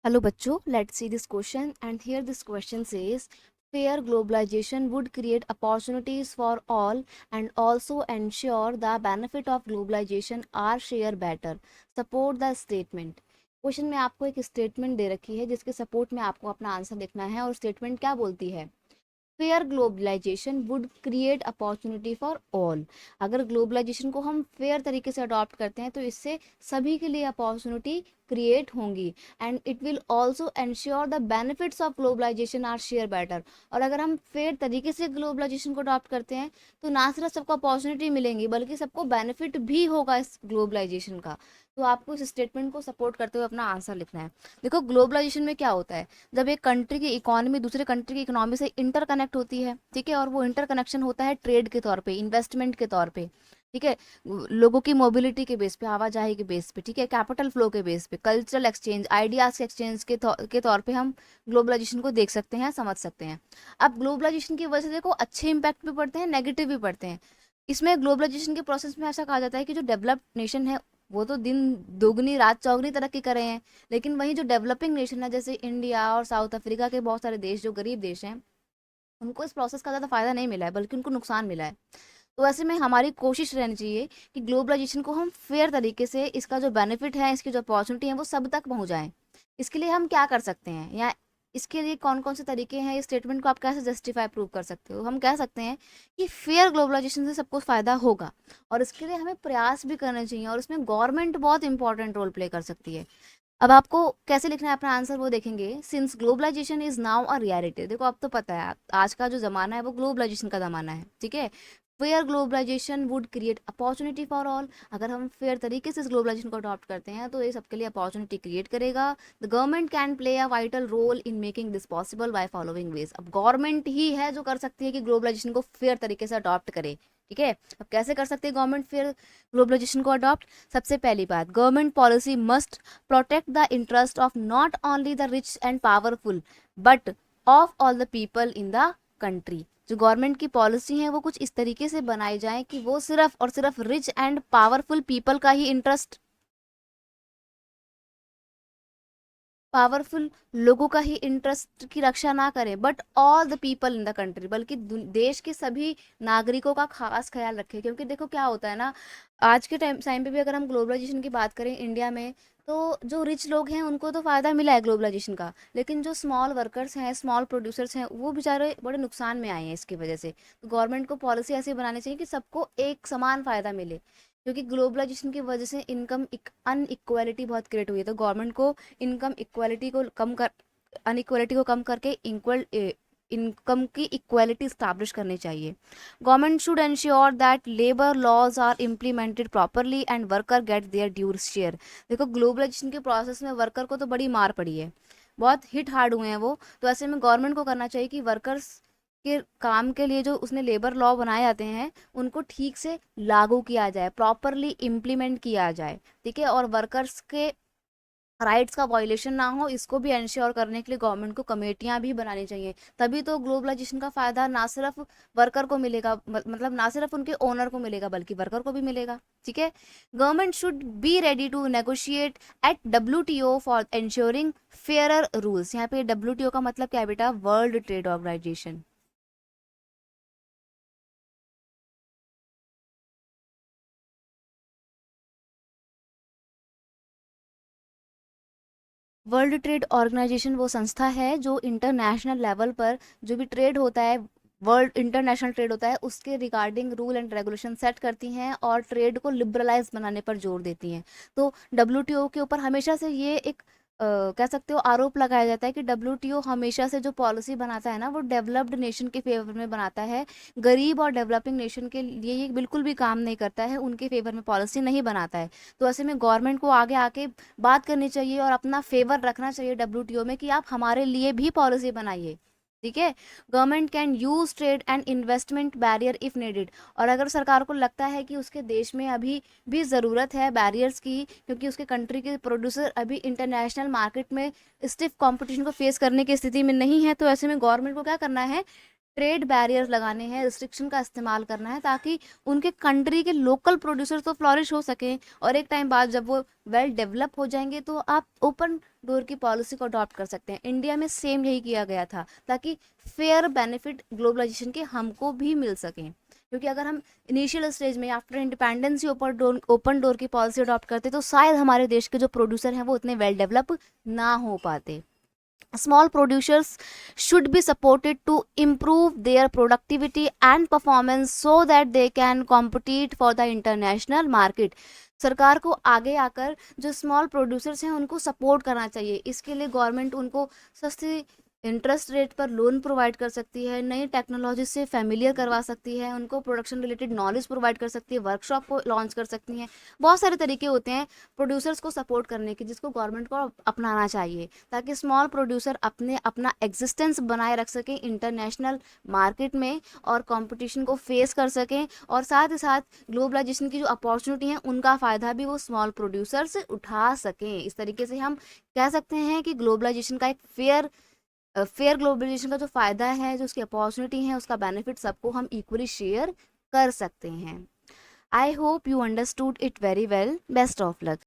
Hello बच्चों, let's see this question and here this question says fair globalization would create opportunities for all and also ensure the benefit of globalization are shared better. Support the statement. Question में आपको एक statement दे रखी है जिसके support में आपको अपना answer लिखना है और स्टेटमेंट क्या बोलती है। Fair globalization would create opportunity for all. अगर ग्लोबलाइजेशन को हम फेयर तरीके से अडॉप्ट करते हैं तो इससे सभी के लिए अपॉर्चुनिटी क्रिएट होंगी and it will also ensure the benefits of globalization are share better. और अगर हम फेयर तरीके से ग्लोबलाइजेशन को अडॉप्ट करते हैं तो ना सिर्फ सबको अपॉर्चुनिटी मिलेंगी बल्कि सबको बेनिफिट भी होगा इस ग्लोबलाइजेशन का। तो आपको इस स्टेटमेंट को सपोर्ट करते हुए अपना आंसर लिखना है। देखो ग्लोबलाइजेशन में क्या होता है, जब एक कंट्री की इकोनॉमी दूसरे कंट्री की इकोनॉमी से इंटरकनेक्ट होती है, ठीक है, और वो इंटरकनेक्शन होता है ट्रेड के तौर पे, इन्वेस्टमेंट के तौर पे, ठीक है, लोगों की मोबिलिटी के बेस पे, आवाजाही के बेस पे, ठीक है, कैपिटल फ्लो के बेस पे, कल्चरल एक्सचेंज, आइडियाज के एक्सचेंज के तौर पे हम ग्लोबलाइजेशन को देख सकते हैं, समझ सकते हैं। अब ग्लोबलाइजेशन की वजह से देखो अच्छे इंपैक्ट भी पड़ते हैं, नेगेटिव भी पड़ते हैं। इसमें ग्लोबलाइजेशन के प्रोसेस में ऐसा कहा जाता है कि जो डेवलप्ड नेशन है वो तो दिन दोगुनी रात चौगुनी तरक्की कर रहे हैं, लेकिन वहीं जो डेवलपिंग नेशन है जैसे इंडिया और साउथ अफ्रीका के बहुत सारे देश जो गरीब देश हैं, उनको इस प्रोसेस का ज़्यादा फायदा नहीं मिला है बल्कि उनको नुकसान मिला है। तो ऐसे में हमारी कोशिश रहनी चाहिए कि ग्लोबलाइजेशन को हम फेयर तरीके से, इसका जो बेनिफिट है, इसकी जो अपॉर्चुनिटी है वो सब तक पहुंचाएं। इसके लिए हम क्या कर सकते हैं या इसके लिए कौन कौन से तरीके हैं, इस स्टेटमेंट को आप कैसे जस्टिफाई प्रूव कर सकते हो। हम कह सकते हैं कि फेयर ग्लोबलाइजेशन से सबको फायदा होगा और इसके लिए हमें प्रयास भी करने चाहिए और इसमें गवर्नमेंट बहुत इंपॉर्टेंट रोल प्ले कर सकती है। अब आपको कैसे लिखना है अपना आंसर वो देखेंगे। Since globalization is now a reality, देखो अब तो पता है आज का जो जमाना है वो ग्लोबलाइजेशन का जमाना है, ठीक है। Fair globalization would create opportunity for all. अगर हम फेयर तरीके से इस ग्लोबलाइजेशन को अडॉप्ट करते हैं तो ये सबके लिए अपॉर्चुनिटी क्रिएट करेगा। The government can play a vital role in making this possible by following ways. अब गवर्नमेंट ही है जो कर सकती है कि ग्लोबलाइजेशन को फेयर तरीके से अडॉप्ट करे, ठीक है। अब कैसे कर सकते हैं गवर्नमेंट फेयर ग्लोबलाइजेशन को अडॉप्ट। सबसे पहली बात, government policy must protect the interest of not only the rich and powerful but of all the people in the country। जो गवर्नमेंट की पॉलिसी है वो कुछ इस तरीके से बनाई जाए कि वो सिर्फ और सिर्फ रिच एंड पावरफुल पीपल का ही इंटरेस्ट, पावरफुल लोगों का ही इंटरेस्ट की रक्षा ना करें but all the people in the country, बल्कि देश के सभी नागरिकों का खास ख्याल रखें। क्योंकि देखो क्या होता है ना, आज के टाइम पे भी अगर हम ग्लोबलाइजेशन की बात करें इंडिया में, तो जो रिच लोग हैं उनको तो फ़ायदा मिला है ग्लोबलाइजेशन का, लेकिन जो स्मॉल वर्कर्स हैं, स्मॉल प्रोड्यूसर्स हैं, वो बेचारे बड़े नुकसान में आए हैं इसकी वजह से। तो गवर्नमेंट को पॉलिसी ऐसी बनानी चाहिए कि सबको एक समान फ़ायदा मिले। क्योंकि ग्लोबलाइजेशन की वजह से इनकम अनइक्वालिटी बहुत क्रिएट हुई है, तो गवर्नमेंट को इनकम इक्वालिटी को कम कर, अनइक्वालिटी को कम करके इक्वल इनकम की इक्वालिटी स्टैब्लिश करनी चाहिए। Government should ensure that labour laws are implemented properly and worker get their due share. देखो ग्लोबलाइजेशन के प्रोसेस में वर्कर को तो बड़ी मार पड़ी है, बहुत हिट हार्ड हुए हैं वो। तो ऐसे में गवर्नमेंट को करना चाहिए कि वर्कर्स के काम के लिए जो उसने लेबर लॉ बनाए जाते हैं उनको ठीक से लागू किया जाए, प्रॉपरली इम्प्लीमेंट किया जाए, ठीक है, और वर्कर्स के राइट्स का वायलेशन ना हो, इसको भी इंश्योर करने के लिए गवर्नमेंट को कमेटियां भी बनानी चाहिए। तभी तो ग्लोबलाइजेशन का फायदा ना सिर्फ वर्कर को मिलेगा, मतलब ना सिर्फ उनके ओनर को मिलेगा बल्कि वर्कर को भी मिलेगा, ठीक है। Government should be ready to negotiate at WTO for ensuring fairer rules. यहाँ पे डब्ल्यूटीओ का मतलब क्या है बेटा, world trade organization. World trade organization वो संस्था है जो इंटरनेशनल लेवल पर जो भी ट्रेड होता है, वर्ल्ड इंटरनेशनल ट्रेड होता है, उसके regarding rule and regulation set करती हैं और ट्रेड को लिबरलाइज बनाने पर जोर देती हैं। तो डब्ल्यूटीओ के ऊपर हमेशा से ये एक कह सकते हो आरोप लगाया जाता है कि डब्ल्यूटीओ हमेशा से जो पॉलिसी बनाता है ना वो डेवलप्ड नेशन के फेवर में बनाता है, गरीब और डेवलपिंग नेशन के लिए ये बिल्कुल भी काम नहीं करता है, उनके फेवर में पॉलिसी नहीं बनाता है। तो ऐसे में गवर्नमेंट को आगे आके बात करनी चाहिए और अपना फेवर रखना चाहिए डब्ल्यूटीओ में कि आप हमारे लिए भी पॉलिसी बनाइए, ठीक है। Government can use trade and investment barrier if needed. और अगर सरकार को लगता है कि उसके देश में अभी भी ज़रूरत है बैरियर्स की, क्योंकि उसके कंट्री के प्रोड्यूसर अभी इंटरनेशनल मार्केट में स्टिफ कंपटीशन को फेस करने की स्थिति में नहीं है, तो ऐसे में गवर्नमेंट को क्या करना है, ट्रेड बैरियर्स लगाने हैं, रिस्ट्रिक्शन का इस्तेमाल करना है, ताकि उनके कंट्री के लोकल प्रोड्यूसर तो फ्लॉरिश हो सकें, और एक टाइम बाद जब वो वेल डेवलप हो जाएंगे तो आप ओपन डोर की पॉलिसी को अडॉप्ट कर सकते हैं। इंडिया में सेम यही किया गया था, ताकि फेयर बेनिफिट ग्लोबलाइजेशन के हमको भी मिल सकें। क्योंकि अगर हम इनिशियल स्टेज में आफ्टर इंडिपेंडेंस ही ओपन डोर की पॉलिसी अडॉप्ट करते तो शायद हमारे देश के जो प्रोड्यूसर हैं वो उतने वेल डेवलप ना हो पाते। Small producers should be supported to improve their productivity and performance so that they can compete for the international market. सरकार को आगे आकर जो स्मॉल प्रोड्यूसर्स हैं उनको सपोर्ट करना चाहिए। इसके लिए गवर्नमेंट उनको सस्ती इंटरेस्ट रेट पर लोन प्रोवाइड कर सकती है, नई टेक्नोलॉजी से फेमिलियर करवा सकती है, उनको प्रोडक्शन रिलेटेड नॉलेज प्रोवाइड कर सकती है, वर्कशॉप को लॉन्च कर सकती हैं। बहुत सारे तरीके होते हैं प्रोड्यूसर्स को सपोर्ट करने के, जिसको गवर्नमेंट को अपनाना चाहिए, ताकि स्मॉल प्रोड्यूसर अपना एग्जिस्टेंस बनाए रख सकें इंटरनेशनल मार्केट में और कंपटीशन को फेस कर सकें, और साथ ही साथ ग्लोबलाइजेशन की जो अपॉर्चुनिटी हैं उनका फ़ायदा भी वो स्मॉल प्रोड्यूसर्स उठा सकें। इस तरीके से हम कह सकते हैं कि ग्लोबलाइजेशन का एक फेयर ग्लोबलाइजेशन का जो फ़ायदा है, जो उसकी अपॉर्चुनिटी है, उसका बेनिफिट सबको हम इक्वली शेयर कर सकते हैं। I hope you understood it very well. Best of luck.